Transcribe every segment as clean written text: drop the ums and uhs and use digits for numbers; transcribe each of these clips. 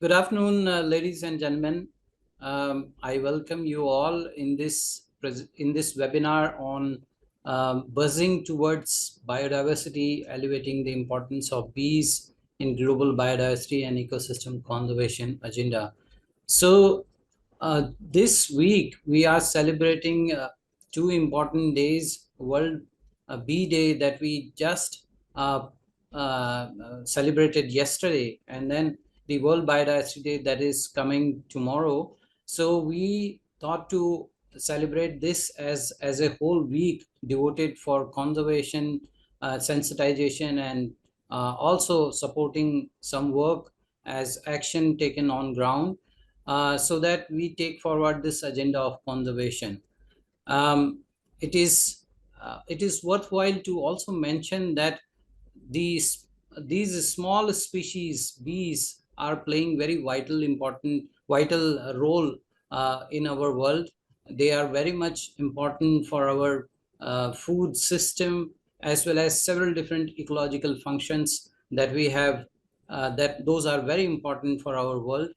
Good afternoon, ladies and gentlemen. I welcome you all in this webinar on buzzing towards biodiversity, elevating the importance of bees in global biodiversity and ecosystem conservation agenda. So this week we are celebrating two important days: World Bee Day that we just celebrated yesterday, and then the World Biodiversity Day that is coming tomorrow. So we thought to celebrate this as a whole week devoted for conservation, sensitization, and also supporting some work as action taken on ground, so that we take forward this agenda of conservation. Um, it is it is worthwhile to also mention that these small species, bees, are playing very vital role in our world. They are very much important for our food system, as well as several different ecological functions that we have, that those are very important for our world.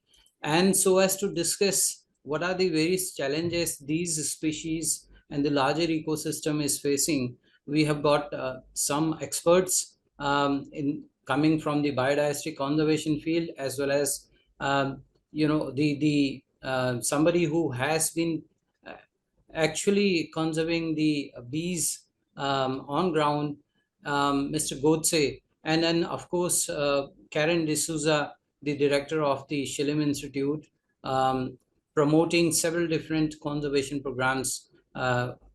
And so as to discuss what are the various challenges these species and the larger ecosystem is facing, we have got some experts in coming from the biodiversity conservation field, as well as the somebody who has been uh, actually conserving the bees on ground, Mr. Godse, and then of course Karen D'Souza, the director of the Shillim Institute, promoting several different conservation programs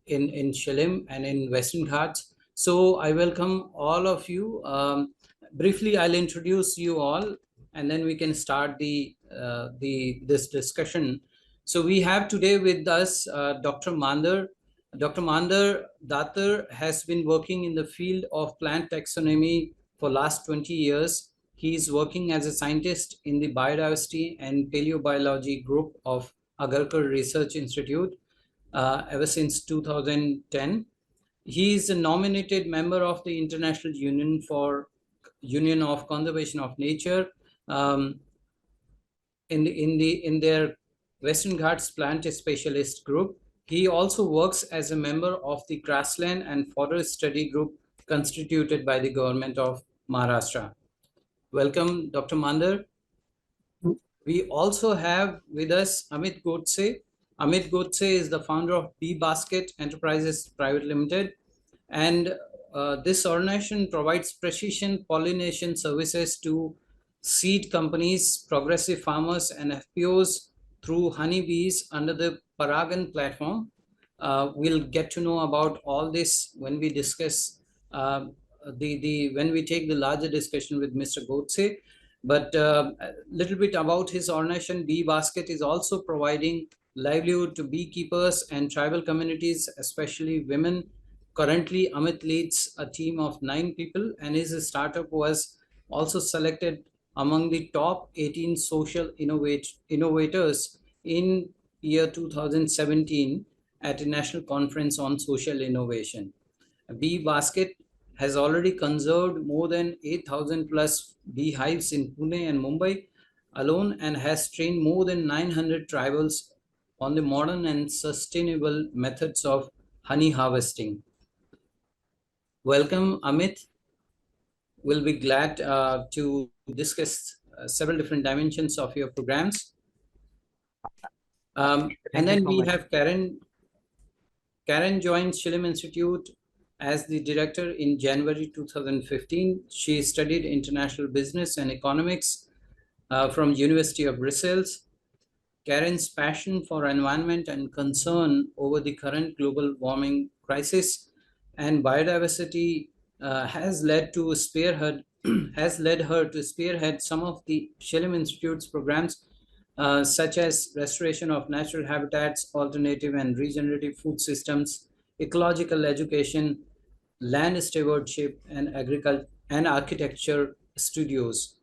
in Shillim and in Western Ghats. So I welcome all of you. Briefly, I'll introduce you all, and then we can start this discussion. So we have today with us Dr. Mandar. Dr. Mandar Datar has been working in the field of plant taxonomy for last 20 years. He is working as a scientist in the biodiversity and paleobiology group of Agarkar Research Institute ever since 2010. He is a nominated member of the International Union of Conservation of Nature, um, in their Western Ghats Plant Specialist Group. He also works as a member of the Grassland and Forest Study Group constituted by the government of Maharashtra. Welcome, Dr. Mandar. We also have with us Amit Godse. Amit Godse is the founder of Bee Basket Enterprises Private Limited, and this organization provides precision pollination services to seed companies, progressive farmers, and FPOs through honeybees under the Paragan platform. We'll get to know about all this when we discuss when we take the larger discussion with Mr. Godse. But a little bit about his organization. Bee Basket is also providing livelihood to beekeepers and tribal communities, especially women. Currently, Amit leads a team of 9 people, and his startup was also selected among the top 18 social innovators in year 2017 at a national conference on social innovation. Bee Basket has already conserved more than 8,000 plus beehives in Pune and Mumbai alone, and has trained more than 900 tribals on the modern and sustainable methods of honey harvesting. Welcome, Amit. We'll be glad to discuss several different dimensions of your programs. And then we have Karen. Karen joined Shillim Institute as the director in January 2015. She studied international business and economics from University of Brussels. Karen's passion for environment and concern over the current global warming crisis and biodiversity has led her to spearhead some of the Shillim Institute's programs, such as restoration of natural habitats, alternative and regenerative food systems, ecological education, land stewardship, and agriculture and architecture studios,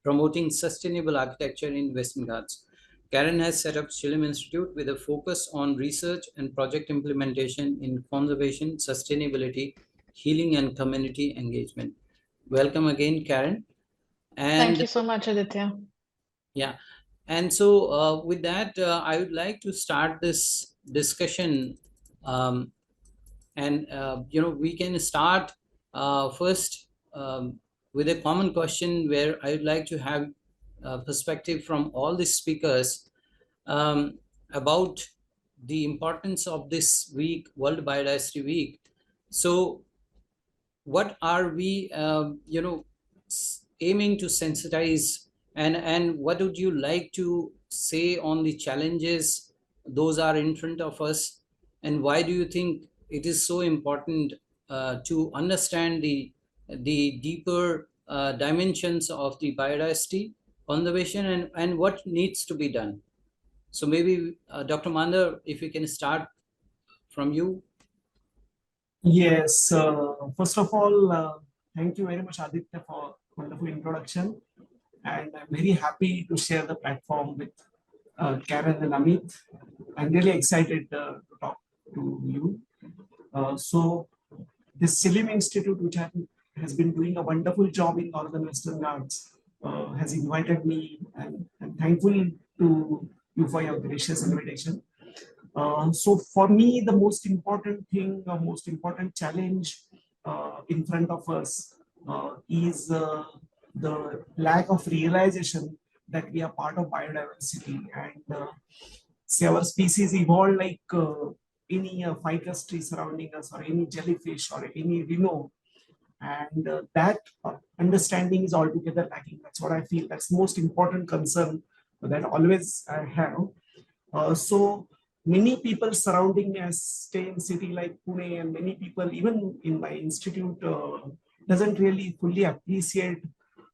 promoting sustainable architecture in Western Ghats. Karen has set up Shillim Institute with a focus on research and project implementation in conservation, sustainability, healing, and community engagement. Welcome again, Karen. Thank And you so much, Aditya. Yeah. And so, with that, I would like to start this discussion. Um, and, we can start first with a common question where I would like to have perspective from all the speakers um, about the importance of this week, World Biodiversity Week. So, what are we aiming to sensitize, and what would you like to say on the challenges those are in front of us, and why do you think it is so important to understand the deeper dimensions of the biodiversity conservation, and what needs to be done? So maybe Dr. Mandar, if we can start from you. Yes, first of all, thank you very much, Aditya, for wonderful introduction. And I'm very happy to share the platform with Karen and Amit. I'm really excited to talk to you. So, this Shillim Institute, which has been doing a wonderful job in Northern Western Ghats, has invited me, and I'm thankful to you for your gracious invitation. So for me, the most important thing, the most important challenge in front of us is the lack of realization that we are part of biodiversity, and say our species evolved like any ficus tree surrounding us, or any jellyfish, or any rhino, and that understanding is altogether lacking. That's what I feel. That's the most important concern that always I have. So many people surrounding us stay in city like Pune, and many people, even in my institute, doesn't really fully appreciate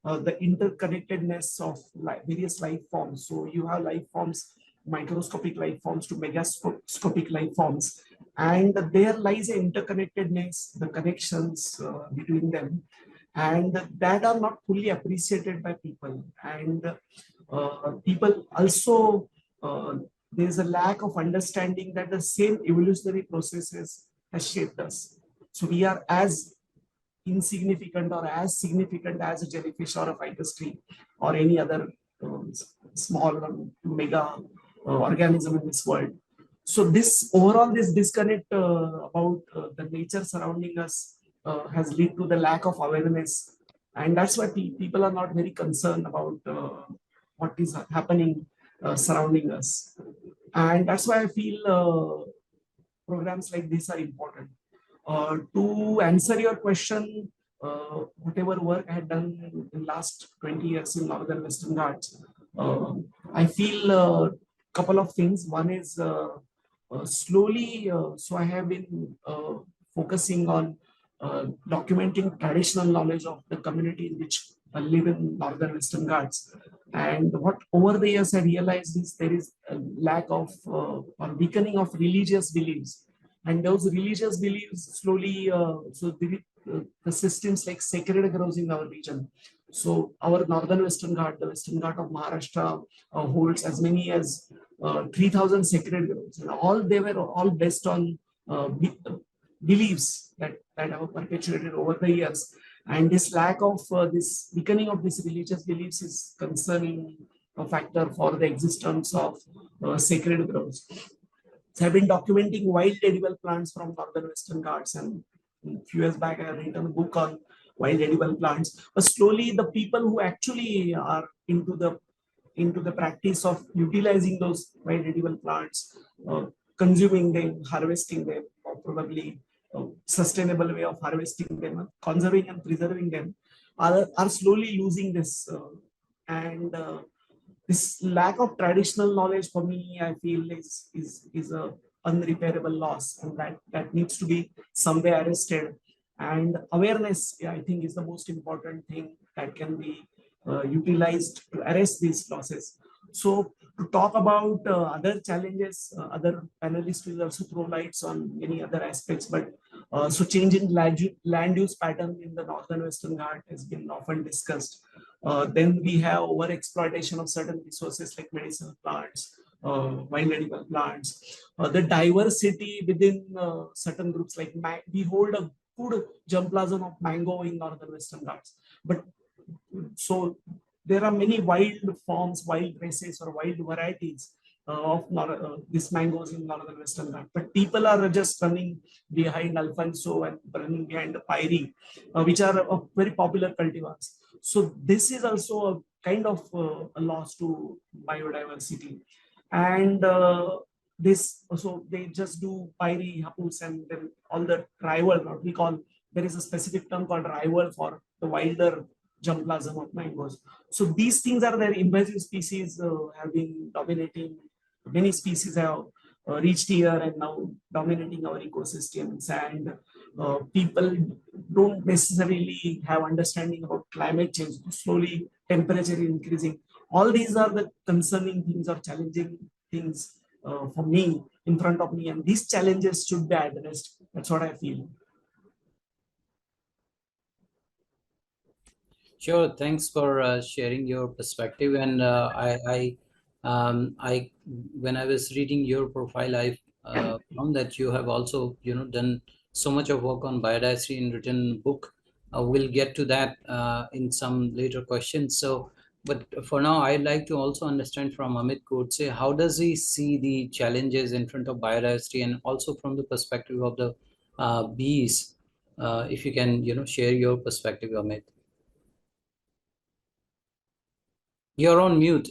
the interconnectedness of various life forms. So you have life forms, microscopic life forms to megascopic life forms, and there lies an interconnectedness, the connections between them, and that are not fully appreciated by people. And people also, there is a lack of understanding that the same evolutionary processes has shaped us. So we are as insignificant or as significant as a jellyfish or a ficus tree or any other small mega organism in this world. So this overall, this disconnect about the nature surrounding us has led to the lack of awareness, and that's why people are not very concerned about what is happening surrounding us. And that's why I feel programs like this are important. To answer your question, whatever work I had done in last 20 years in Northern Western Ghats, I feel a couple of things. One is slowly, so I have been focusing on documenting traditional knowledge of the community in which I live in Northern Western Ghats. And what over the years I realized is there is a lack of or weakening of religious beliefs, and those religious beliefs slowly the systems like sacred grows in our region. So our northern western ghat, the western ghat of Maharashtra, holds as many as 3,000 sacred groves, and all they were all based on beliefs that have perpetuated over the years. And this lack of this weakening of these religious beliefs is concerning a factor for the existence of sacred groves. So I've been documenting wild edible plants from northern western Ghats, and a few years back I have written a book on wild edible plants. But slowly, the people who actually are into the practice of utilizing those wild edible plants, consuming them, harvesting them, or probably sustainable way of harvesting them, conserving and preserving them, are slowly losing this. And This lack of traditional knowledge for me, I feel, is a unrepairable loss, and that needs to be somewhere arrested. And awareness, yeah, I think, is the most important thing that can be utilized to arrest these losses. So to talk about other challenges, other panelists will also throw lights on many other aspects. But so change in land use pattern in the northern western Ghat has been often discussed. Then we have over exploitation of certain resources like medicinal plants, wild edible plants, the diversity within certain groups. Like we hold a good germplasm of mango in northern western Ghats, but so there are many wild forms, wild races, or wild varieties of these mangoes in northern Western Ghats. But people are just running behind Alfonso and running behind the Pyrie, which are very popular cultivars. So this is also a kind of a loss to biodiversity. And this also, they just do Pyrie, Hapus, and then all the rival, what we call, there is a specific term called rival for the wilder germplasm of mangoes. So these things are there. Invasive species have been dominating. Many species have reached here and now dominating our ecosystems. And people don't necessarily have understanding about climate change. Slowly, temperature is increasing. All these are the concerning things or challenging things for me, in front of me, and these challenges should be addressed. That's what I feel. Sure. Thanks for sharing your perspective. And when I was reading your profile, I found that you have also, done so much of work on biodiversity in written book. We'll get to that in some later questions. So, but for now, I'd like to also understand from Amit Godse, how does he see the challenges in front of biodiversity, and also from the perspective of the bees? If you can, share your perspective, Amit. You're on mute.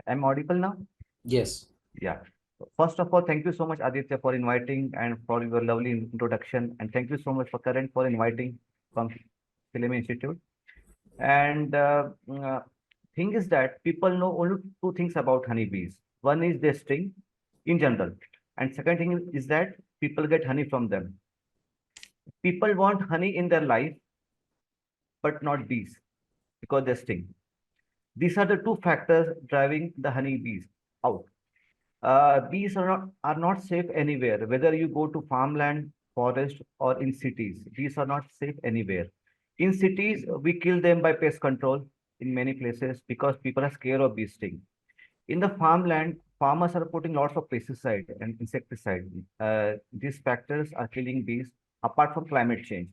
I'm audible now? Yes. Yeah. First of all, thank you so much, Aditya, for inviting and for your lovely introduction. And thank you so much for Karan for inviting from Shillim Institute. And thing is that people know only two things about honeybees. One is their sting in general. And second thing is that people get honey from them. People want honey in their life, but not bees because they sting. These are the two factors driving the honeybees out. Bees are not safe anywhere, whether you go to farmland, forest, or in cities. Bees are not safe anywhere. In cities, we kill them by pest control in many places because people are scared of bee sting. In the farmland, farmers are putting lots of pesticide and insecticide. These factors are killing bees apart from climate change.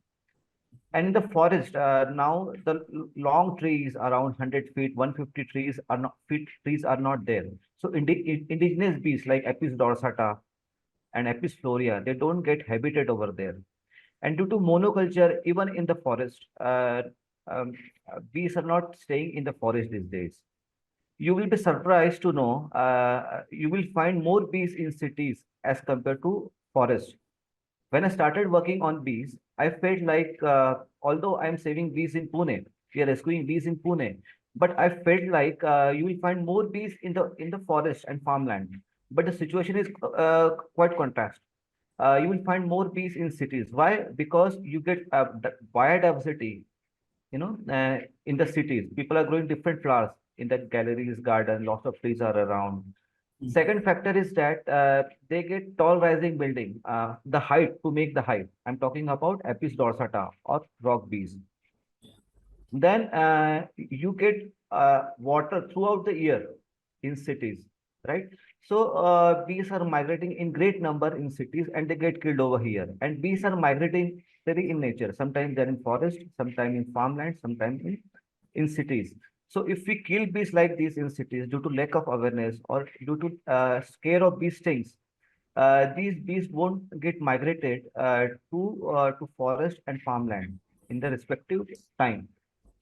And in the forest, now the long trees around 100 feet, 150 trees are not there. So indigenous bees like Apis dorsata and Apis florea, they don't get habitat over there. And due to monoculture, even in the forest, bees are not staying in the forest these days. You will be surprised to know you will find more bees in cities as compared to forest. When I started working on bees, I felt like although I'm saving bees in Pune, we are rescuing bees in Pune, but I felt like you will find more bees in the forest and farmland. But the situation is quite contrast. You will find more bees in cities. Why? Because you get biodiversity, in the cities. People are growing different flowers in the galleries, garden. Lots of trees are around. Second factor is that they get tall rising building, the height to make the height. I'm talking about Apis dorsata or rock bees. Then you get water throughout the year in cities, right? So bees are migrating in great number in cities and they get killed over here. And bees are migrating very in nature. Sometimes they're in forest, sometimes in farmland, sometimes in cities. So if we kill bees like these in cities due to lack of awareness or due to scare of bee stings, these bees won't get migrated to forest and farmland in the respective time.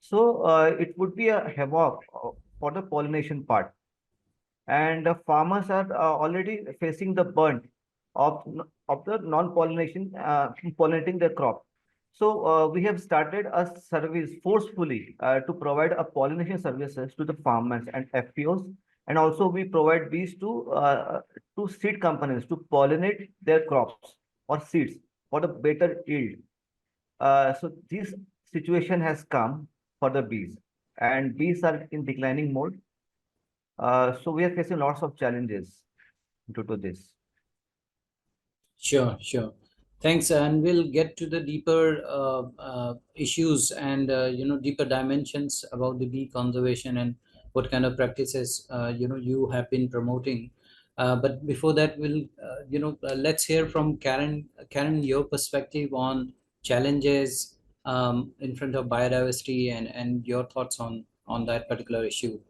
So it would be a havoc for the pollination part. And farmers are already facing the burn of the non-pollination pollinating their crop. So we have started a service forcefully to provide a pollination services to the farmers and FPOs, and also we provide bees to seed companies to pollinate their crops or seeds for the better yield. So this situation has come for the bees, and bees are in declining mode. So we are facing lots of challenges due to this. Sure, sure. Thanks, and we'll get to the deeper issues and deeper dimensions about the bee conservation and what kind of practices you have been promoting. But before that, we'll let's hear from Karen. Karen, your perspective on challenges in front of biodiversity, and your thoughts on that particular issue.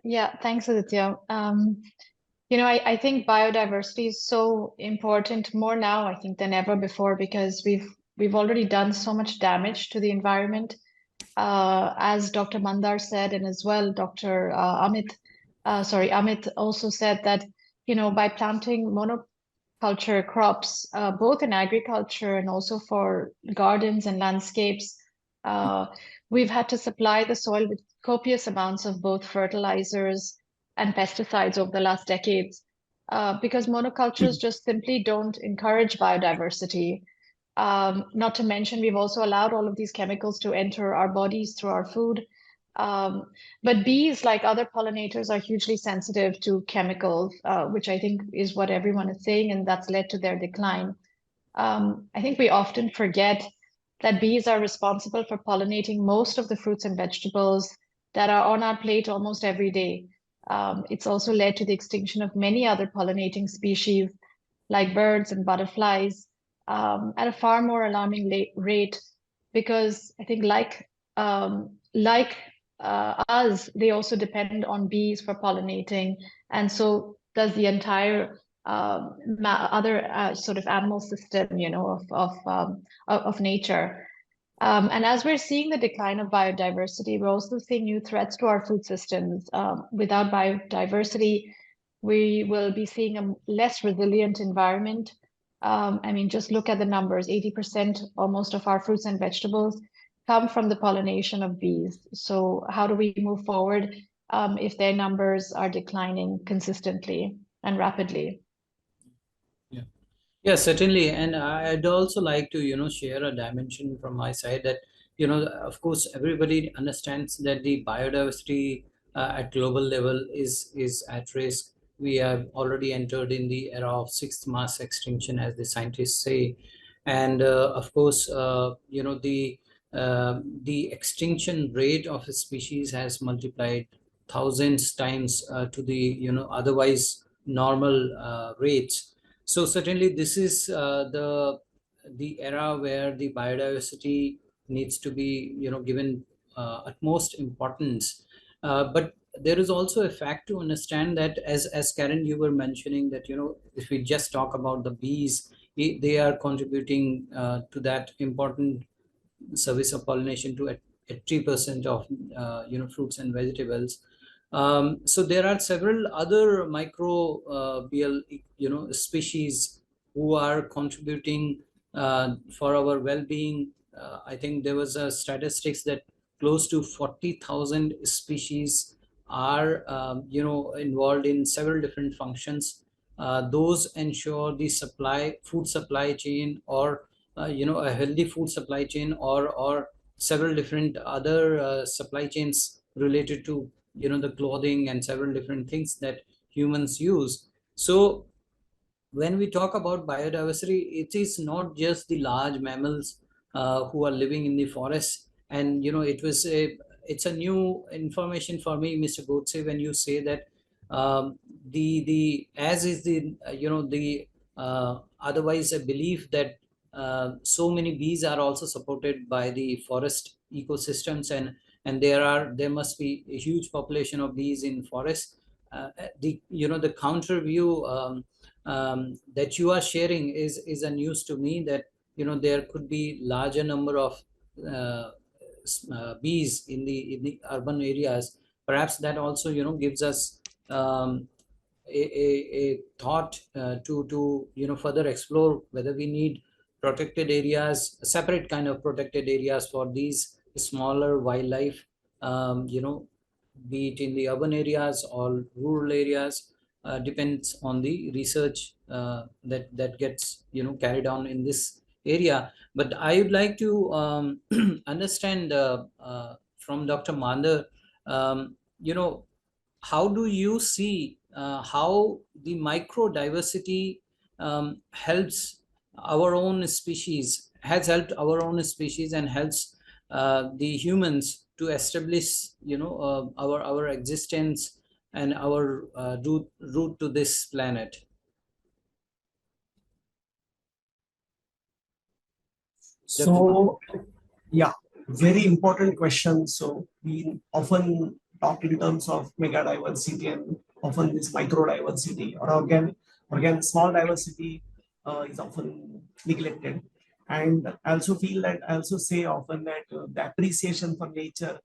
Yeah, thanks, Aditya. I think biodiversity is so important more now, I think, than ever before, because we've already done so much damage to the environment. As Dr. Mandar said, and as well Dr. Amit also said that, by planting monoculture crops, both in agriculture and also for gardens and landscapes, we've had to supply the soil with copious amounts of both fertilizers and pesticides over the last decades, because monocultures just simply don't encourage biodiversity. Not to mention, we've also allowed all of these chemicals to enter our bodies through our food. But bees, like other pollinators, are hugely sensitive to chemicals, which I think is what everyone is saying, and that's led to their decline. I think we often forget that bees are responsible for pollinating most of the fruits and vegetables that are on our plate almost every day. It's also led to the extinction of many other pollinating species like birds and butterflies at a far more alarming rate, because I think like us, they also depend on bees for pollinating, and so does the entire other sort of animal system, of nature. And as we're seeing the decline of biodiversity, we're also seeing new threats to our food systems. Without biodiversity, we will be seeing a less resilient environment. Just look at the numbers. 80% almost of our fruits and vegetables come from the pollination of bees. So how do we move forward if their numbers are declining consistently and rapidly? Yeah, certainly. And I'd also like to, share a dimension from my side that, of course, everybody understands that the biodiversity at global level is at risk. We have already entered in the era of sixth mass extinction, as the scientists say. And of course, the extinction rate of a species has multiplied thousands times to the, otherwise normal rates. So certainly this is the era where the biodiversity needs to be given utmost importance. But there is also a fact to understand that, as Karen, you were mentioning, that if we just talk about the bees, they are contributing to that important service of pollination to 80% of fruits and vegetables. So there are several other microbial species who are contributing for our well-being. I think there was a statistics that close to 40,000 species are involved in several different functions. Those ensure the food supply chain, or a healthy food supply chain, or several different other supply chains related to the clothing and several different things that humans use. So when we talk about biodiversity, it is not just the large mammals who are living in the forest. And it's a new information for me, Mr. Godse, when you say that the as is the the otherwise a belief that so many bees are also supported by the forest ecosystems, and there must be a huge population of bees in forest. The counter view that you are sharing is a news to me, that there could be larger number of uh, bees in the urban areas. Perhaps that also gives us a thought to further explore whether we need protected areas, separate kind of protected areas for these smaller wildlife, be it in the urban areas or rural areas. Depends on the research that gets carried on in this area. But I would like to understand from Dr. Mander, you know how do you see how the micro diversity helps our own species, has helped our own species, and helps the humans to establish our existence and our route to this planet? So, yeah, very important question. So we often talk in terms of mega diversity and often this micro diversity or again small diversity is often neglected. And I also feel that I also say often that the appreciation for nature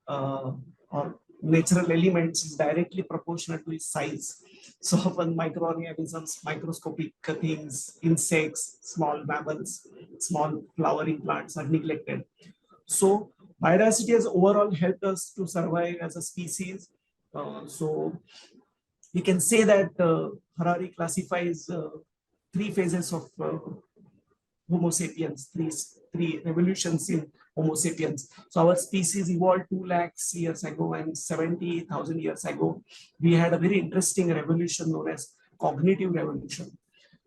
uh, or natural elements is directly proportional to its size. So often microorganisms, microscopic things, insects, small mammals, small flowering plants are neglected. So biodiversity has overall helped us to survive as a species. So we can say that Harari classifies three phases of Homo sapiens, three revolutions in Homo sapiens. So our species evolved 2 lakhs years ago and 70,000 years ago. We had a very interesting revolution known as cognitive revolution.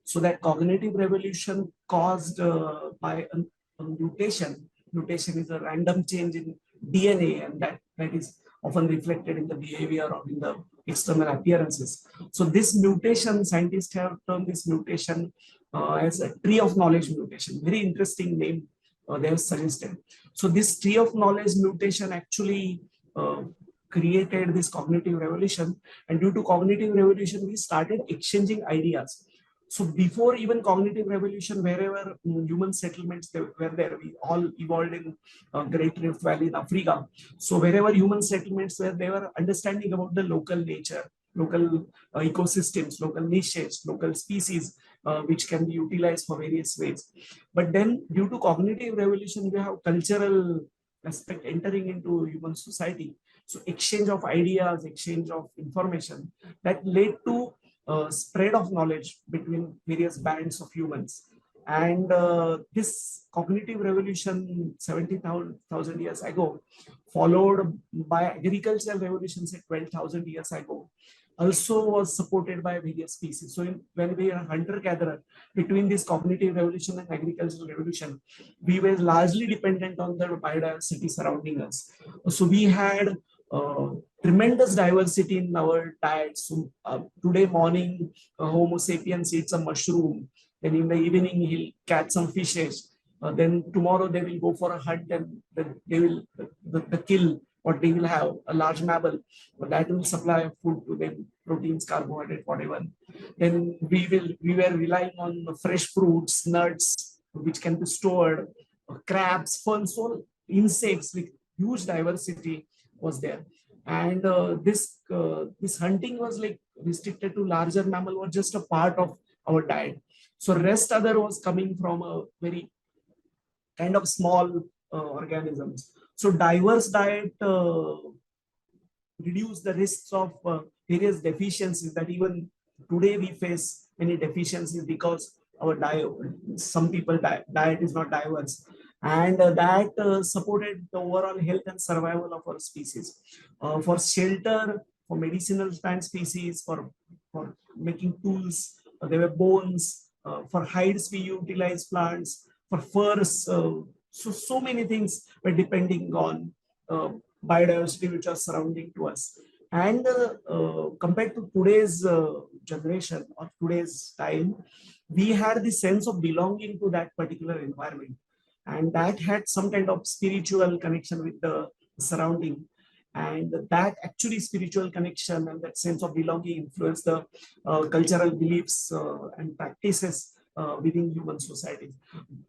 So that cognitive revolution caused by a mutation. Mutation is a random change in DNA, and that is often reflected in the behavior or in the external appearances. So this mutation, scientists have termed this mutation as a tree of knowledge mutation. Very interesting name they have suggested. So this tree of knowledge mutation actually created this cognitive revolution, and due to cognitive revolution, we started exchanging ideas. So before even cognitive revolution, wherever human settlements were there, we all evolved in Great Rift Valley in Africa. So wherever human settlements were, they were understanding about the local nature, local ecosystems, local niches, local species, which can be utilized for various ways. But then due to cognitive revolution, we have cultural aspect entering into human society. So exchange of ideas, exchange of information that led to spread of knowledge between various bands of humans. And this cognitive revolution 70,000 years ago, followed by agricultural revolutions at 12,000 years ago, also was supported by various species. So when we are hunter-gatherer, between this cognitive revolution and agricultural revolution, we were largely dependent on the biodiversity surrounding us. So we had uh, tremendous diversity in our diet. So today morning, Homo sapiens eats a mushroom. Then in the evening, he'll catch some fishes. Then tomorrow they will go for a hunt and they will the kill what they will have a large mammal, but that will supply food to them, proteins, carbohydrate, whatever. Then we were relying on fresh fruits, nuts, which can be stored, crabs, ferns, so insects with huge diversity was there. And this hunting was like restricted to larger mammal was just a part of our diet. So rest other was coming from a very kind of small organisms. So diverse diet reduce the risks of various deficiencies that even today we face many deficiencies because our diet, some people diet is not diverse, and that supported the overall health and survival of our species. For shelter, for medicinal plant species, for making tools, there were bones. For hides, we utilize plants. For furs, so many things were depending on uh, biodiversity which are surrounding to us. And compared to today's generation or today's time, we had the sense of belonging to that particular environment. And that had some kind of spiritual connection with the surrounding. And that actually spiritual connection and that sense of belonging influenced the cultural beliefs and practices within human society.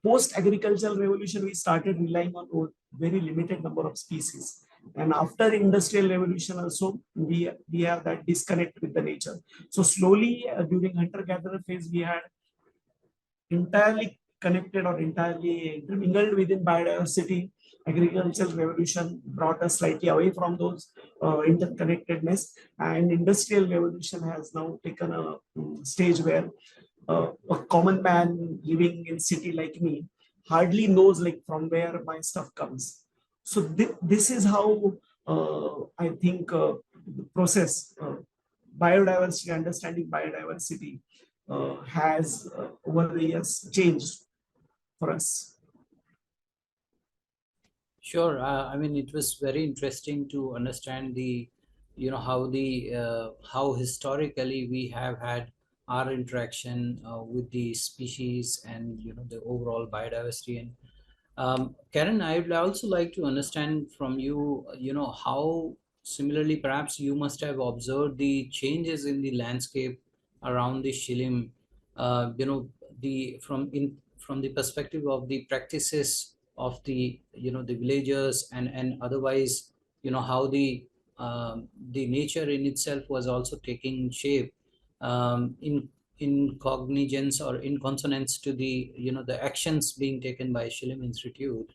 Post-agricultural revolution, we started relying on a very limited number of species. And after industrial revolution also, we have that disconnect with the nature. So slowly during hunter-gatherer phase, we had entirely connected or entirely intermingled within biodiversity. Agricultural revolution brought us slightly away from those interconnectedness, and industrial revolution has now taken a stage where a common man living in city like me hardly knows like from where my stuff comes. So this is how I think the process biodiversity, understanding biodiversity has over the years changed for us. Sure. I mean, it was very interesting to understand the, how historically we have had our interaction with the species and the overall biodiversity. And Karen, I would also like to understand from you, how similarly, perhaps you must have observed the changes in the landscape around the Shillim, the from the perspective of the practices of the villagers and otherwise, how the nature in itself was also taking shape in cognizance or in consonance to the actions being taken by Shillim Institute.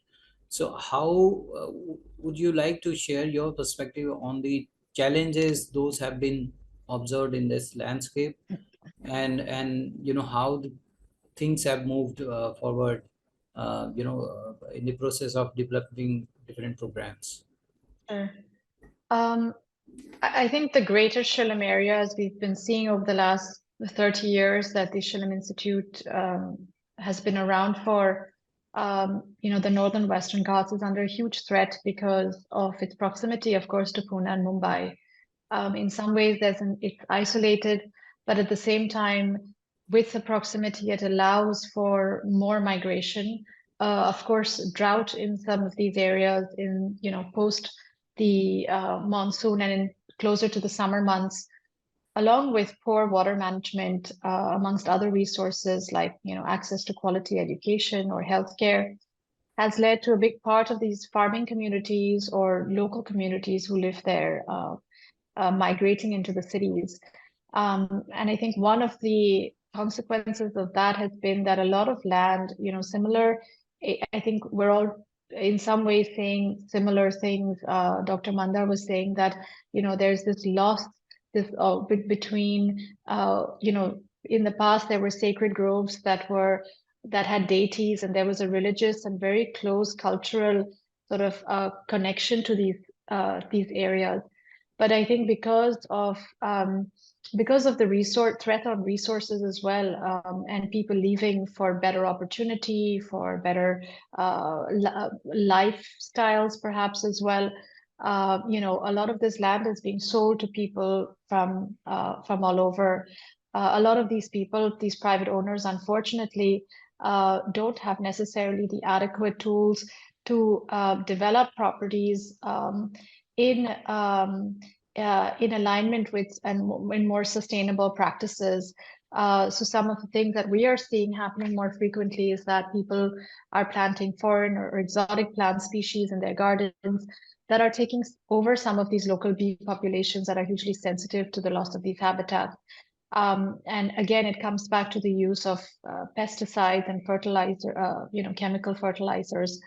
So how would you like to share your perspective on the challenges those have been observed in this landscape, and how the things have moved forward in the process of developing different programs? Sure. Um, I think the greater Shillim area, as we've been seeing over the last 30 years that the Shillim Institute has been around for, the northern Western Ghats is under a huge threat because of its proximity, of course, to Pune and Mumbai. In some ways, it's isolated, but at the same time, with the proximity, it allows for more migration. Of course, drought in some of these areas in, post the monsoon and in closer to the summer months, along with poor water management, amongst other resources like, access to quality education or healthcare, has led to a big part of these farming communities or local communities who live there migrating into the cities. And I think one of the consequences of that has been that a lot of land, similar, I think we're all in some ways saying similar things. Dr. Mandar was saying that, there's this loss, this between, in the past there were sacred groves that had deities, and there was a religious and very close cultural sort of connection to these areas. But I think because of the threat on resources as well, and people leaving for better opportunity, for better lifestyles, perhaps as well. A lot of this land is being sold to people from all over. A lot of these people, these private owners, unfortunately, don't have necessarily the adequate tools to develop properties in alignment with and in more sustainable practices. So some of the things that we are seeing happening more frequently is that people are planting foreign or exotic plant species in their gardens that are taking over some of these local bee populations that are hugely sensitive to the loss of these habitats. And again, it comes back to the use of pesticides and chemical fertilizers.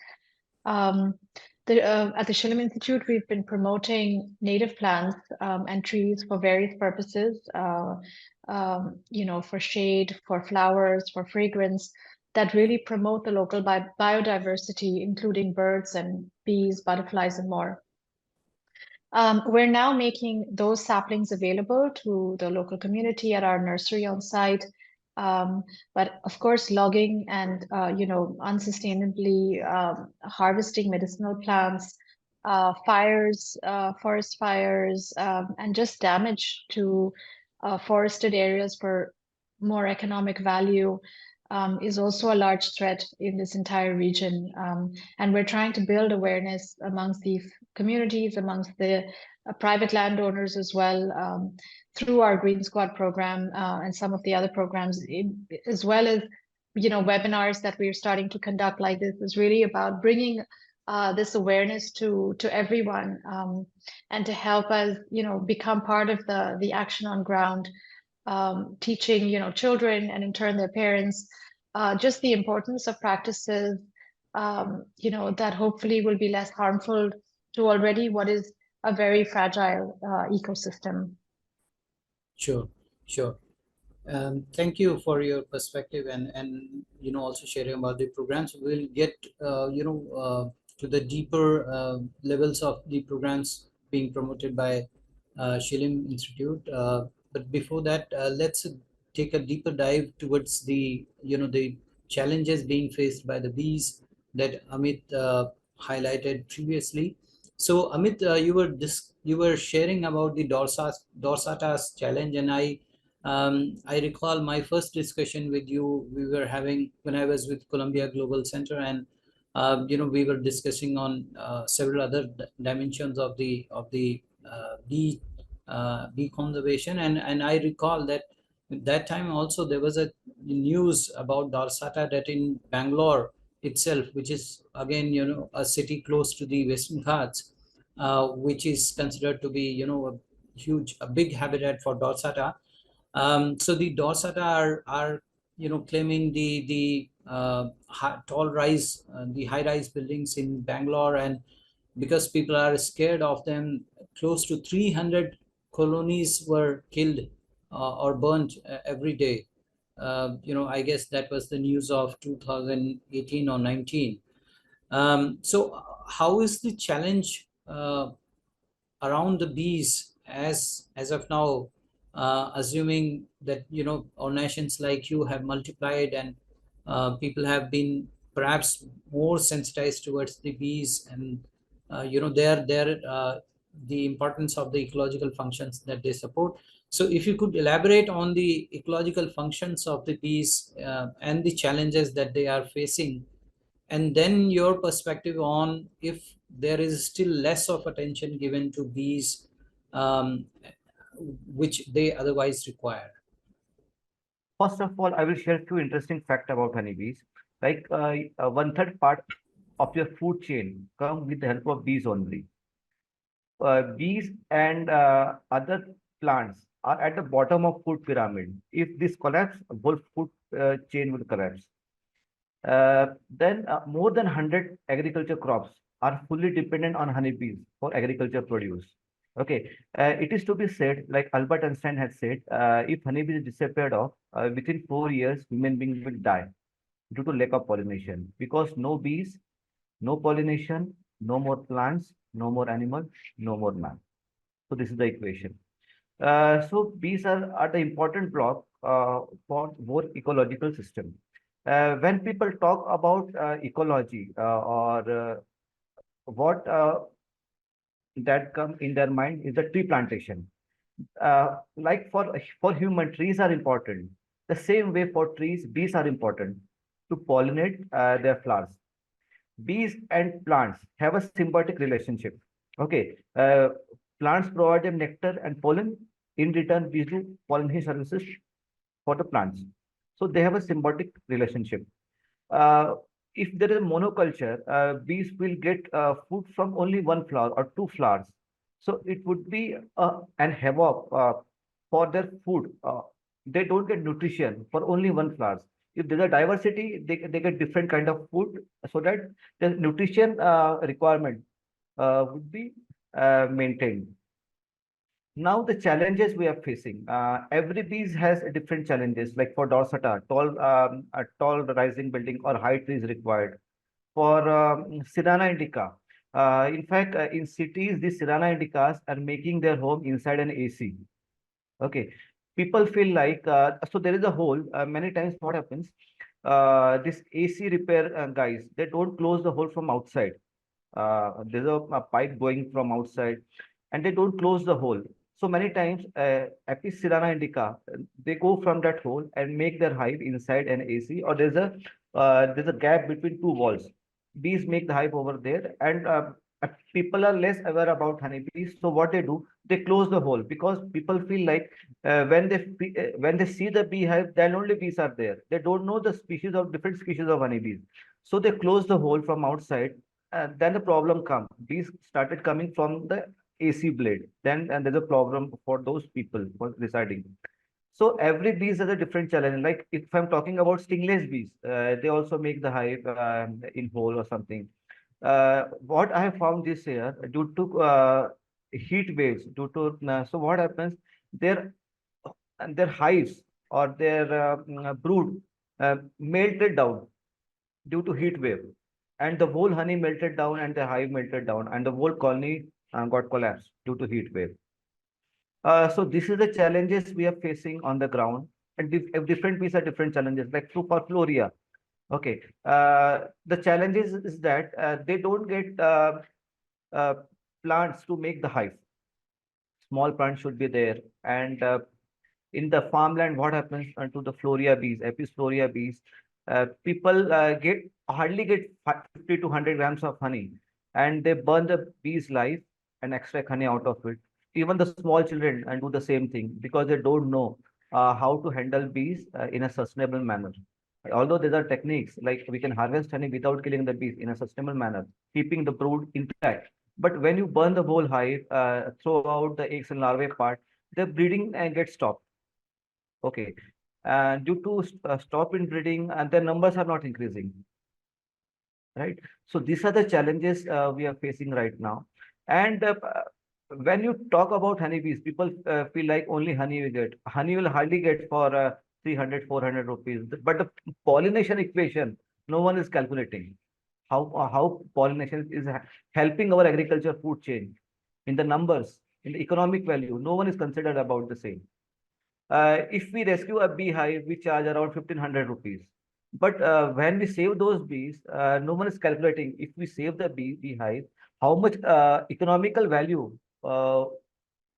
At the Shillim Institute, we've been promoting native plants and trees for various purposes, for shade, for flowers, for fragrance, that really promote the local biodiversity, including birds and bees, butterflies, and more. We're now making those saplings available to the local community at our nursery on site. But of course, logging and unsustainably harvesting medicinal plants, fires, forest fires, and just damage to forested areas for more economic value is also a large threat in this entire region. And we're trying to build awareness amongst these communities, amongst the private landowners as well, through our Green Squad program and some of the other programs, as well as webinars that we're starting to conduct like this, is really about bringing this awareness to everyone, and to help us become part of the action on ground, teaching children and in turn their parents just the importance of practices that hopefully will be less harmful to already what is a very fragile ecosystem. Sure, sure. Thank you for your perspective and also sharing about the programs. We'll get to the deeper levels of the programs being promoted by Shillim Institute. But before that, let's take a deeper dive towards the challenges being faced by the bees that Amit highlighted previously. So Amit, you were sharing about the Dorsatas challenge, and I recall my first discussion with you. We were having when I was with Columbia Global Center, and We were discussing on several other dimensions of the bee conservation, and I recall that at that time also there was a news about dorsata, that in Bangalore itself, which is again a city close to the Western Ghats, which is considered to be a big habitat for dorsata. So the dorsata are claiming the the high rise buildings in Bangalore, and because people are scared of them, close to 300 colonies were killed or burnt every day. I guess that was the news of 2018 or 19. So how is the challenge around the bees as of now, assuming that our nations like you have multiplied, and people have been perhaps more sensitized towards the bees, and their the importance of the ecological functions that they support. So if you could elaborate on the ecological functions of the bees and the challenges that they are facing, and then your perspective on if there is still less of attention given to bees, um, which they otherwise require. First of all, I will share a few interesting facts about honeybees. Like one third part of your food chain come with the help of bees only. Bees and other plants are at the bottom of food pyramid. If this collapse, whole food chain will collapse. Then more than 100 agriculture crops are fully dependent on honeybees for agriculture produce. Okay, it is to be said, like Albert Einstein had said, if honeybees disappeared off, within 4 years, human beings will die due to lack of pollination, because no bees, no pollination, no more plants, no more animals, no more man. So this is the equation. So bees are the important block for more ecological system. When people talk about ecology or what that come in their mind is the tree plantation. Like for human, trees are important. The same way for trees, bees are important to pollinate their flowers. Bees and plants have a symbiotic relationship. Okay, plants provide them nectar and pollen. In return, bees do pollination services for the plants. So they have a symbiotic relationship. Uh, if there is a monoculture, bees will get food from only one flower or two flowers. So it would be an havoc for their food. They don't get nutrition for only one flowers. If there's a diversity, they get different kind of food, so that the nutrition requirement would be maintained. Now the challenges we are facing. Every bees has a different challenges. Like for dorsata, a tall rising building or high trees required. For Sirana indica, in fact, in cities, these Sirana indicas are making their home inside an AC. Okay, people feel like so there is a hole. Many times, what happens? This AC repair guys, they don't close the hole from outside. There's a pipe going from outside, and they don't close the hole. So many times, Apis cerana indica, they go from that hole and make their hive inside an AC, or there's a gap between two walls. Bees make the hive over there, and people are less aware about honeybees. So what they do, they close the hole, because people feel like when they see the beehive, then only bees are there. They don't know the species of different species of honeybees. So they close the hole from outside, and then the problem come. Bees started coming from the AC blade. Then and there's a problem for those people for residing. So every bees has a different challenge. Like if I'm talking about stingless bees, they also make the hive in hole or something. What I have found this year, due to heat waves, due to so what happens, their their hives or their brood melted down due to heat wave, and the whole honey melted down and the hive melted down and the whole colony got collapsed due to heat wave. So this is the challenges we are facing on the ground, and different bees are different challenges. Like for Floria, okay, the challenges is that they don't get uh, plants to make the hive. Small plants should be there, and in the farmland, what happens to the Floria bees, Apis floria bees? People get hardly get 50 to 100 grams of honey, and they burn the bee's life and extract honey out of it. Even the small children and do the same thing because they don't know how to handle bees in a sustainable manner. Although there are techniques like we can harvest honey without killing the bees in a sustainable manner, keeping the brood intact. But when you burn the whole hive, throw out the eggs and larvae part, the breeding gets stopped. Okay. Due to stop in breeding, and their numbers are not increasing, right? So these are the challenges we are facing right now. And when you talk about honeybees, people feel like only honey you get. Honey will hardly get for 300, 400 rupees. But the pollination equation, no one is calculating how pollination is helping our agriculture food chain in the numbers, in the economic value. No one is considered about the same. If we rescue a beehive, we charge around 1500 rupees. But when we save those bees, no one is calculating if we save the beehive, how much economical value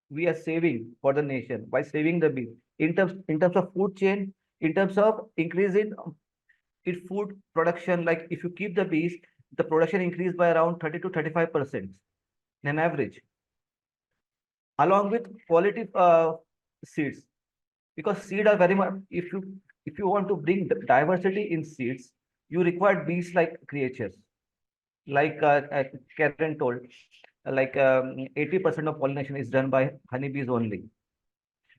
we are saving for the nation by saving the bees in terms of food chain, in terms of increase in food production. Like if you keep the bees, the production increase by around 30 to 35% in an average, along with quality seeds, because seed are very much, if you want to bring diversity in seeds, you require bees like creatures, like Karen told, like 80% of pollination is done by honeybees only.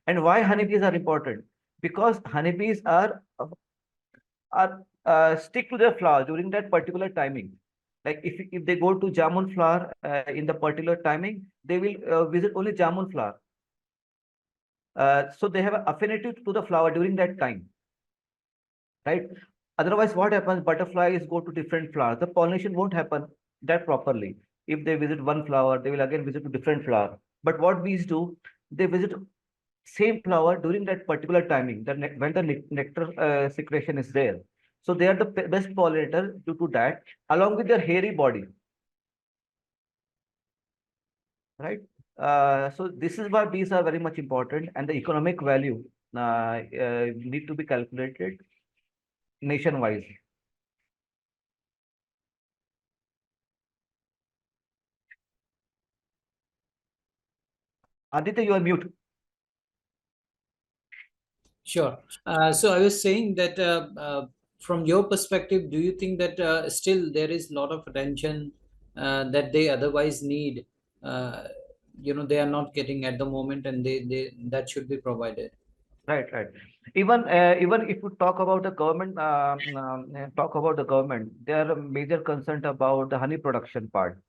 And why honeybees are important? Because honeybees are stick to their flower during that particular timing. Like if they go to jamun flower in the particular timing, they will visit only jamun flower. So they have an affinity to the flower during that time, right? Otherwise, what happens? Butterflies go to different flowers. The pollination won't happen that properly. If they visit one flower, they will again visit to different flower. But what bees do, they visit same flower during that particular timing, when the nectar secretion is there. So they are the best pollinator due to that, along with their hairy body, right? So this is why bees are very much important, and the economic value need to be calculated nationwide. Aditya, you are mute. Sure. So I was saying that from your perspective, do you think that still there is a lot of attention that they otherwise need? They are not getting at the moment, and they that should be provided. Right, right. Even if you talk about the government, they are a major concern about the honey production part,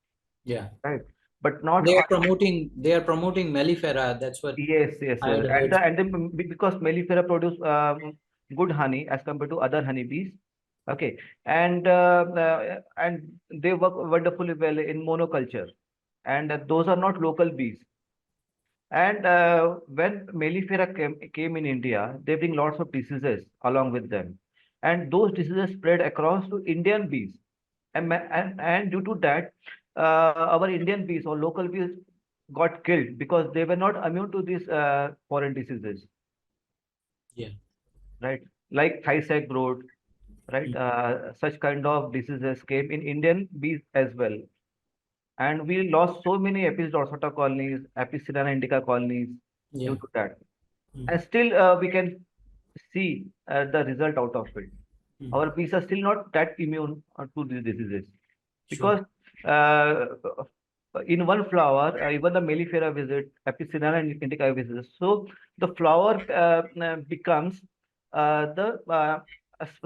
Yeah. right? But not They are promoting mellifera. That's what yes, yes, I had and heard. then because mellifera produce good honey as compared to other honeybees, okay, and they work wonderfully well in monoculture, and those are not local bees. And when mellifera came in India, they bring lots of diseases along with them. And those diseases spread across to Indian bees. And due to that, our Indian bees or local bees got killed because they were not immune to these foreign diseases, Yeah. right? Like thigh sac brood, right? Mm. Such kind of diseases came in Indian bees as well. And we lost so many Apis dorsata colonies, Apis cerana indica colonies due Yeah. to that. Mm. And still, we can see the result out of it. Mm. Our bees are still not that immune to these diseases Sure. because uh, in one flower, even the mellifera visit, Apis cerana indica visits. So the flower becomes the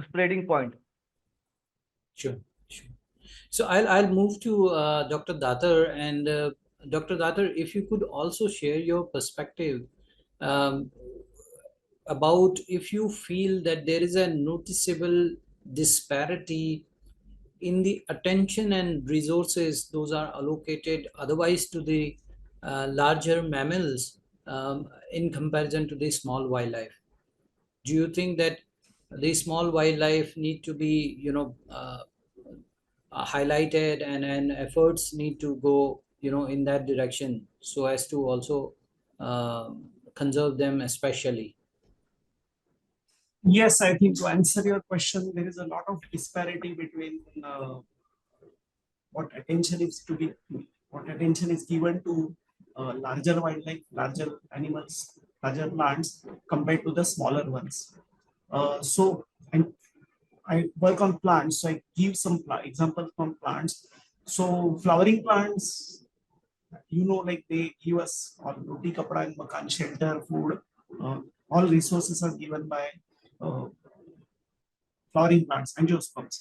spreading point. Sure. Sure. So I'll move to Dr. Datar, and Dr. Datar, if you could also share your perspective um, about if you feel that there is a noticeable disparity in the attention and resources those are allocated otherwise to the larger mammals in comparison to the small wildlife. Do you think that the small wildlife need to be, highlighted, and efforts need to go, in that direction so as to also uh, conserve them especially? Yes, I think to answer your question, there is a lot of disparity between what attention is to be, what attention is given to larger wildlife, larger animals, larger plants compared to the smaller ones. So, and I work on plants, so I give some examples from plants. So, flowering plants, like they give us all roti, kapda, and makan, shelter, food. All resources are given by uh, flowering plants, angiosperms.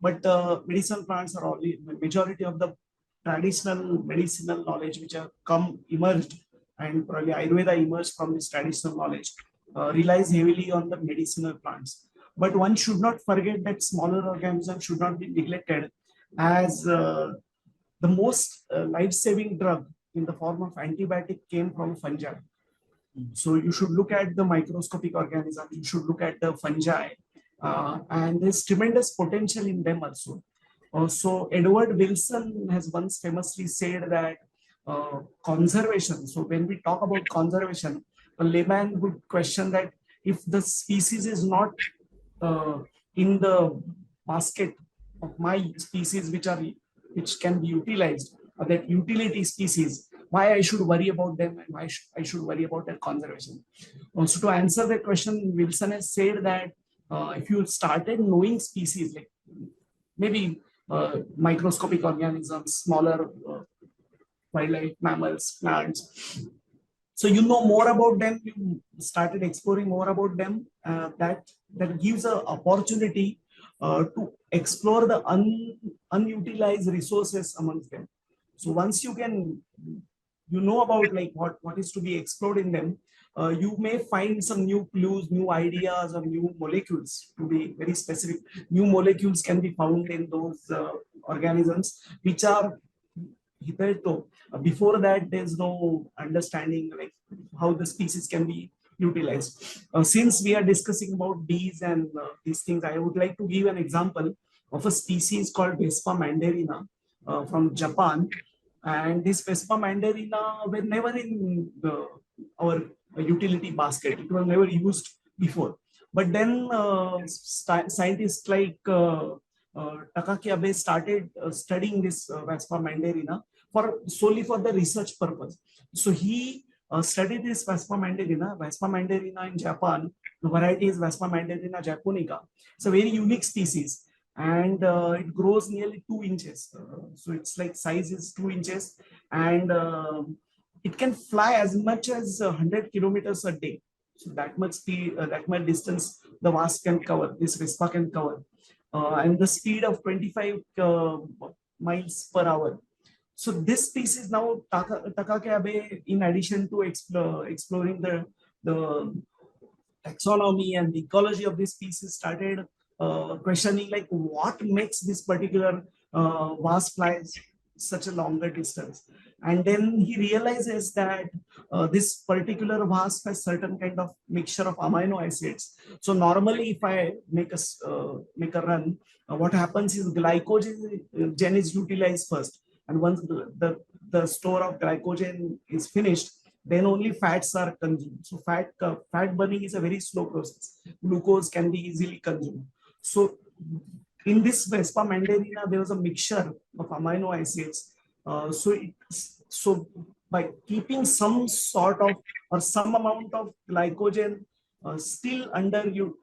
But medicinal plants are only majority of the traditional medicinal knowledge which have come emerged, and probably Ayurveda emerged from this traditional knowledge, relies heavily on the medicinal plants. But one should not forget that smaller organisms should not be neglected, as the most life-saving drug in the form of antibiotic came from fungi. So you should look at the microscopic organisms, you should look at the fungi, and there's tremendous potential in them also. So Edward Wilson has once famously said that conservation, so when we talk about conservation, a layman would question that if the species is not uh, in the basket of my species which can be utilized, or that utility species, why I should worry about them and why I should worry about their conservation. Also, to answer that question, Wilson has said that if you started knowing species like maybe microscopic organisms, smaller wildlife, mammals, plants, so you know more about them, you started exploring more about them, that gives an opportunity to explore the unutilized resources amongst them. So once you know about like what is to be explored in them, you may find some new clues, new ideas, or new molecules. To be very specific, new molecules can be found in those organisms which are hitherto. Before that, there's no understanding like how the species can be utilized. Since we are discussing about bees and these things, I would like to give an example of a species called Vespa mandarina from Japan. And this Vespa mandarina were never in our utility basket. It was never used before. But then scientists like Takaki Abe started studying this Vespa mandarina solely for the research purpose. So he studied this Vespa mandarina in Japan. The variety is Vespa mandarina japonica. It's a very unique species, and it grows nearly 2 inches. So it's like size is 2 inches, and it can fly as much as 100 kilometers a day. So that much speed, that much distance the wasp can cover. This Vespa can cover, and the speed of 25 miles per hour. So this species now, Takake Abe, in addition to exploring the taxonomy and the ecology of this species, started questioning like what makes this particular wasp fly such a longer distance. And then he realizes that this particular wasp has certain kind of mixture of amino acids. So normally if I make a run, what happens is glycogen is utilized first, and once the store of glycogen is finished, then only fats are consumed. So fat burning is a very slow process. Glucose can be easily consumed. So in this Vespa mandarina, there was a mixture of amino acids. So by keeping some sort of or some amount of glycogen still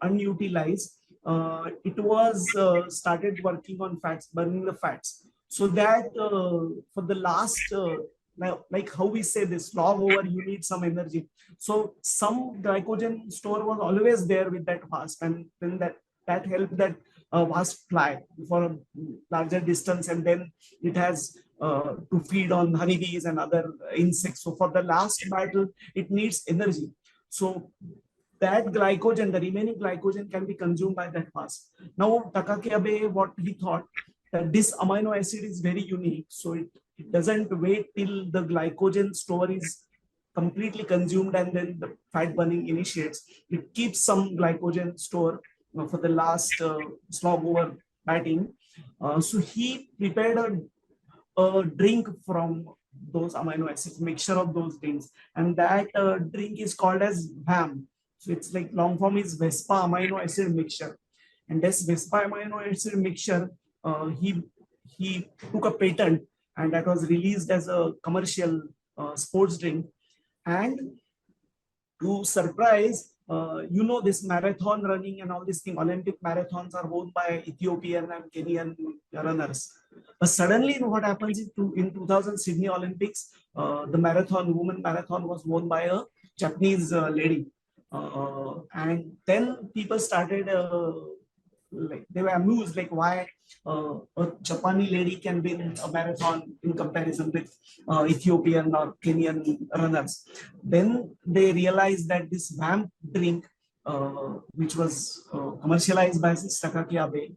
unutilized, it was started working on fats, burning the fats. So that for the last like how we say this long over, you need some energy. So some glycogen store was always there with that wasp, and then that helped that wasp fly for a larger distance, and then it has to feed on honeybees and other insects. So for the last battle, it needs energy. So that glycogen, the remaining glycogen, can be consumed by that wasp. Now Takaki Abe, what he thought, that this amino acid is very unique, so it doesn't wait till the glycogen store is completely consumed and then the fat burning initiates. It keeps some glycogen store for the last slog over batting. So he prepared a drink from those amino acids, mixture of those drinks, and that drink is called as VAM. So it's like long form is Vespa amino acid mixture. And this Vespa amino acid mixture, he took a patent, and that was released as a commercial sports drink. And to surprise, this marathon running and all these things, Olympic marathons are won by Ethiopian and Kenyan runners. But suddenly, what happens is in 2000 Sydney Olympics, the women marathon was won by a Japanese lady. And then people started like they were amused, like why a Japanese lady can win a marathon in comparison with Ethiopian or Kenyan runners. Then they realized that this vamp drink, which was commercialized by Takaki Abe,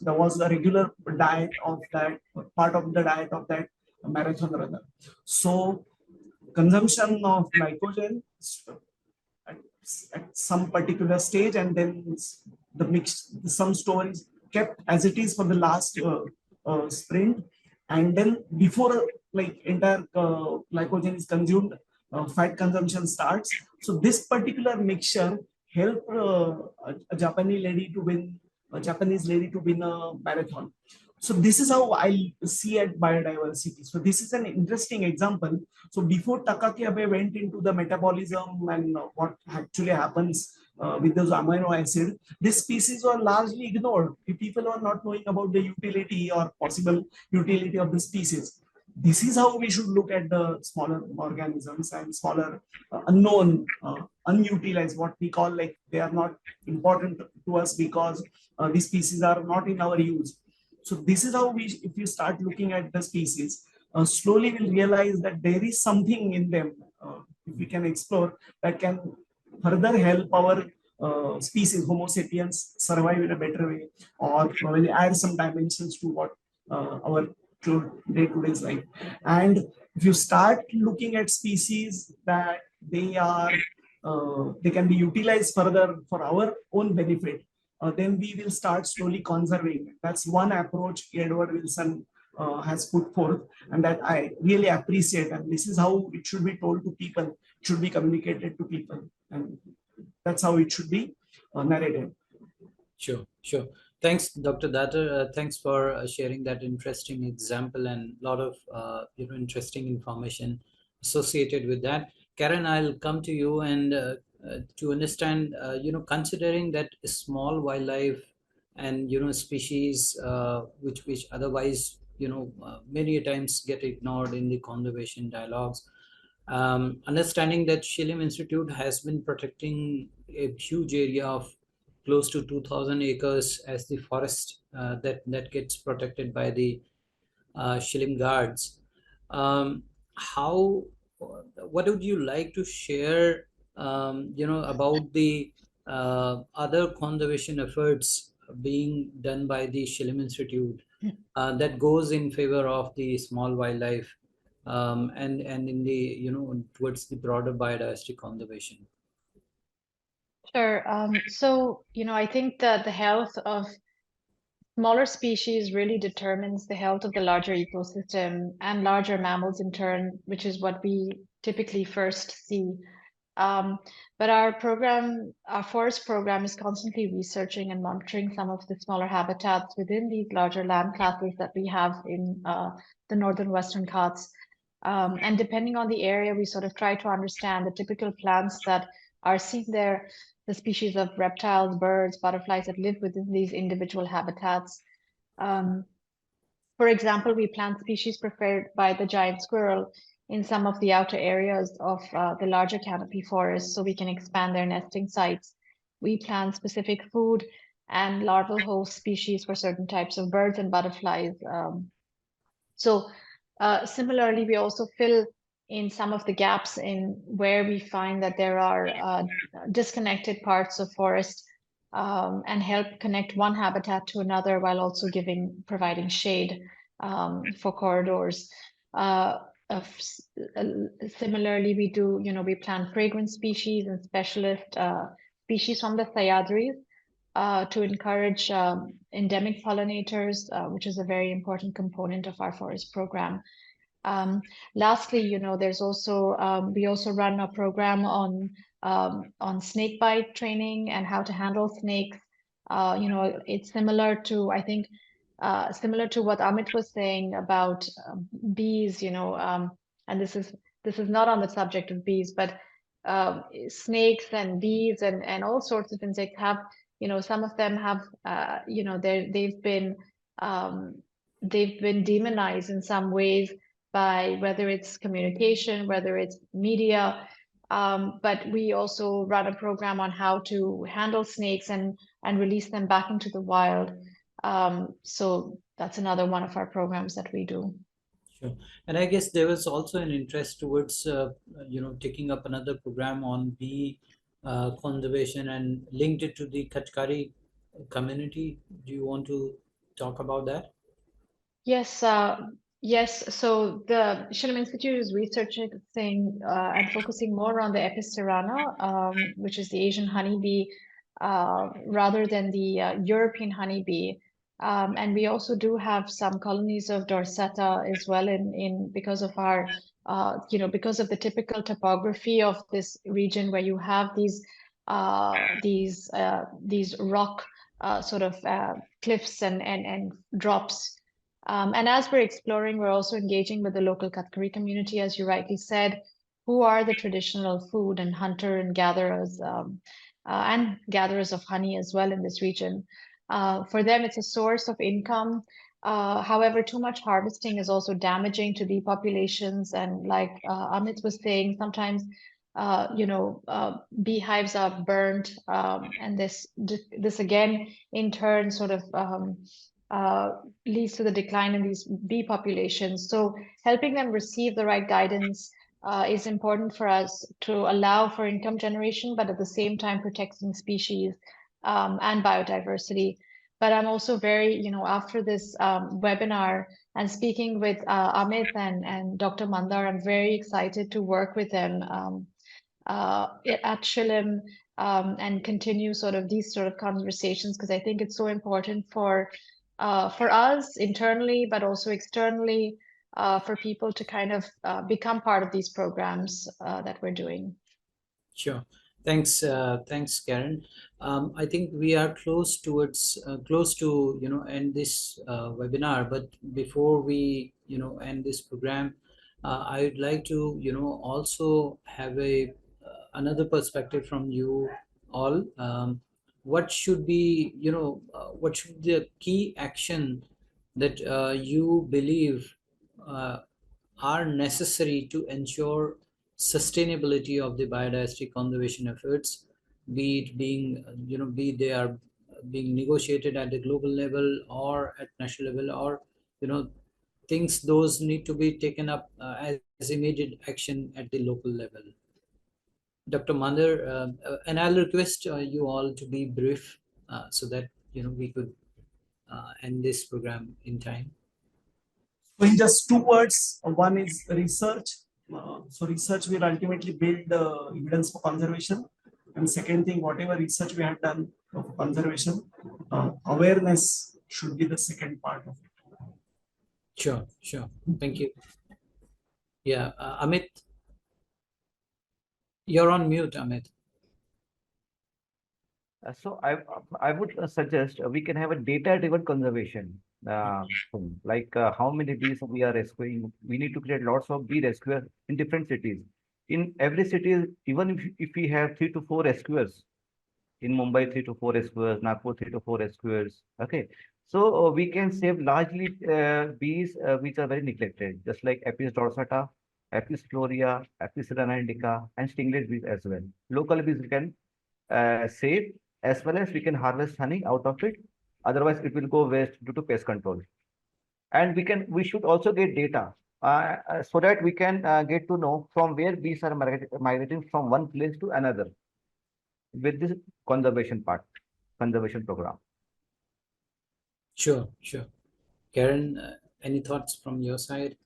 there was a regular diet of that, part of the diet of that marathon runner. So consumption of glycogen at, at some particular stage, and then the mix, some stories kept as it is for the last sprint, and then before like entire glycogen is consumed, fat consumption starts. So this particular mixture helped a Japanese lady to win a marathon. So this is how I see at biodiversity. So this is an interesting example. So before Takaki Abe went into the metabolism and what actually happens with those amino acid, this species were largely ignored. People are not knowing about the utility or possible utility of the species. This is how we should look at the smaller organisms and smaller unknown, unutilized, what we call like they are not important to us because these species are not in our use. So this is how if you start looking at the species, slowly we'll realize that there is something in them, if we can explore, that can further help our species, Homo sapiens, survive in a better way, or probably add some dimensions to what our day-to-day life. And if you start looking at species that they can be utilized further for our own benefit, then we will start slowly conserving. That's one approach Edward Wilson has put forth, and that I really appreciate. And this is how it should be told to people, it should be communicated to people, and that's how it should be narrated. Sure, sure. Thanks, Dr. Datter. Thanks for sharing that interesting example and a lot of interesting information associated with that. Karen, I'll come to you and to understand, considering that small wildlife and species which otherwise many times get ignored in the conservation dialogues. Understanding that Shillim Institute has been protecting a huge area of close to 2,000 acres as the forest that gets protected by the Shillim Guards. How, what would you like to share, about the other conservation efforts being done by the Shillim Institute that goes in favor of the small wildlife and in the towards the broader biodiversity conservation? Sure. So, I think that the health of smaller species really determines the health of the larger ecosystem and larger mammals in turn, which is what we typically first see. But our forest program is constantly researching and monitoring some of the smaller habitats within these larger land classes that we have in the northern Western Ghats. And depending on the area, we sort of try to understand the typical plants that are seen there, the species of reptiles, birds, butterflies that live within these individual habitats. For example, we plant species preferred by the giant squirrel in some of the outer areas of the larger canopy forest so we can expand their nesting sites. We plant specific food and larval host species for certain types of birds and butterflies. Similarly, we also fill in some of the gaps in where we find that there are disconnected parts of forest and help connect one habitat to another while also providing shade for corridors. Similarly, we plant fragrance species and specialist species from the Sayadris to encourage endemic pollinators, which is a very important component of our forest program. Lastly, there's also we also run a program on snake bite training and how to handle snakes. It's similar to, I think, similar to what Amit was saying about bees. And this is not on the subject of bees, but snakes and bees and all sorts of insects have, some of them have, um, they've been demonized in some ways by whether it's communication, whether it's media. But we also run a program on how to handle snakes and release them back into the wild. So that's another one of our programs that we do. Sure. And I guess there was also an interest towards, taking up another program on bee conservation and linked it to the Kachkari community. Do you want to talk about that? Yes, yes. So the Shillim Institute is researching and focusing more on the Apis cerana, which is the Asian honeybee, rather than the European honeybee. And we also do have some colonies of Dorsetta as well in because of our, because of the typical topography of this region where you have these rock sort of cliffs and drops. And as we're exploring, we're also engaging with the local Katkari community, as you rightly said, who are the traditional food and hunter and gatherers of honey as well in this region. For them, it's a source of income. However, too much harvesting is also damaging to bee populations. And like Amit was saying, sometimes beehives are burned, and this again in turn sort of leads to the decline in these bee populations. So helping them receive the right guidance is important for us to allow for income generation, but at the same time protecting species and biodiversity. But I'm also very, after this webinar and speaking with Amit and Dr. Mandar, I'm very excited to work with them at Shillim and continue sort of these sort of conversations, because I think it's so important for us internally, but also externally, for people to kind of become part of these programs that we're doing. Sure. Thanks, Karen. I think we are close to end this webinar. But before we end this program, I would like to also have another perspective from you all. What should be what should the key action that you believe are necessary to ensure sustainability of the biodiversity conservation efforts, be they are being negotiated at the global level or at national level, or things those need to be taken up as immediate action at the local level. Dr. Mandar, and I'll request you all to be brief so that we could end this program in time. So in just two words, one is research. So research will ultimately build evidence for conservation. And second thing, whatever research we have done for conservation, awareness should be the second part of it. Sure. Thank you. Yeah, Amit, you're on mute, Amit. So I would suggest we can have a data-driven conservation. Like how many bees we are rescuing. We need to create lots of bee rescuers in different cities. In every city, even if we have 3 to 4 rescuers, in Mumbai 3 to 4 rescuers, Nagpur 3 to 4 rescuers. Okay, so we can save largely bees which are very neglected, just like Apis dorsata, Apis florea, Apis cerana indica, and stingray bees as well. Local bees we can save, as well as we can harvest honey out of it. Otherwise, it will go waste due to pest control. And we should also get data so that we can get to know from where bees are migrating from one place to another with this conservation program. Sure. Karen, any thoughts from your side?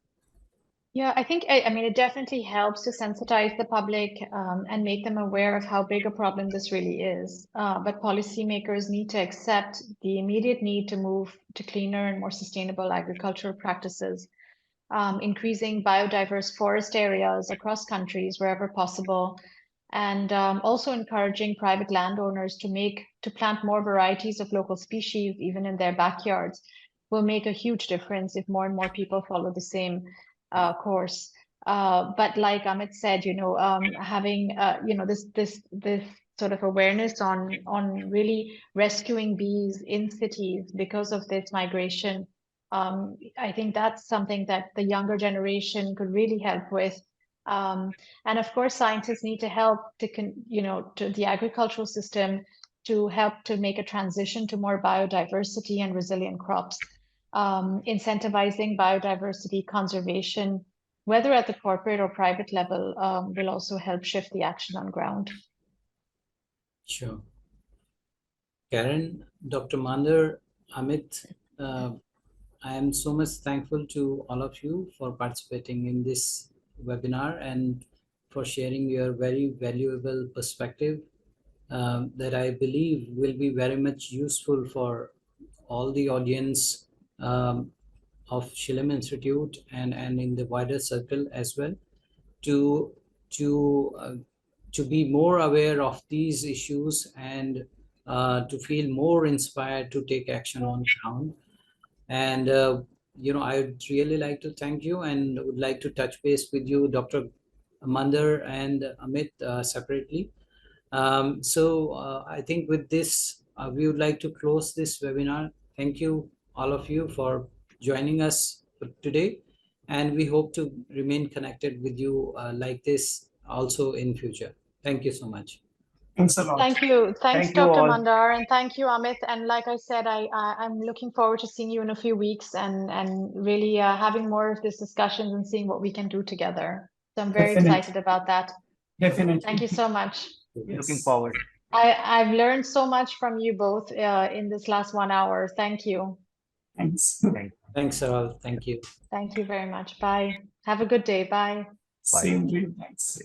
Yeah, I think, I mean, it definitely helps to sensitize the public and make them aware of how big a problem this really is. But policymakers need to accept the immediate need to move to cleaner and more sustainable agricultural practices. increasing biodiverse forest areas across countries wherever possible, and also encouraging private landowners to plant more varieties of local species, even in their backyards, will make a huge difference if more and more people follow the same course. But like Amit said, having this sort of awareness on really rescuing bees in cities because of this migration, I think that's something that the younger generation could really help with. And of course, scientists need to help to the agricultural system to help to make a transition to more biodiversity and resilient crops. Incentivizing biodiversity conservation, whether at the corporate or private level, will also help shift the action on ground. Sure. Karen, Dr. Mandar, Amit, I am so much thankful to all of you for participating in this webinar and for sharing your very valuable perspective that I believe will be very much useful for all the audience of Shillim Institute and in the wider circle as well, to be more aware of these issues and to feel more inspired to take action on ground. And I would really like to thank you and would like to touch base with you, Dr. Mandar and Amit, separately. So I think with this, we would like to close this webinar. Thank you, all of you, for joining us today. And we hope to remain connected with you like this also in future. Thank you so much. Thanks a lot. Thank you. Thanks, Thank you Dr. all. Mandar, and thank you, Amit. And like I said, I'm looking forward to seeing you in a few weeks and really having more of these discussions and seeing what we can do together. So I'm very Definitely. excited about that. Definitely. Thank you so much. Yes. Looking forward. I've learned so much from you both in this last 1 hour. Thank you. Thanks. Thanks, all. Thank you. Thank you very much. Bye. Have a good day. Bye. Same dream. Thanks.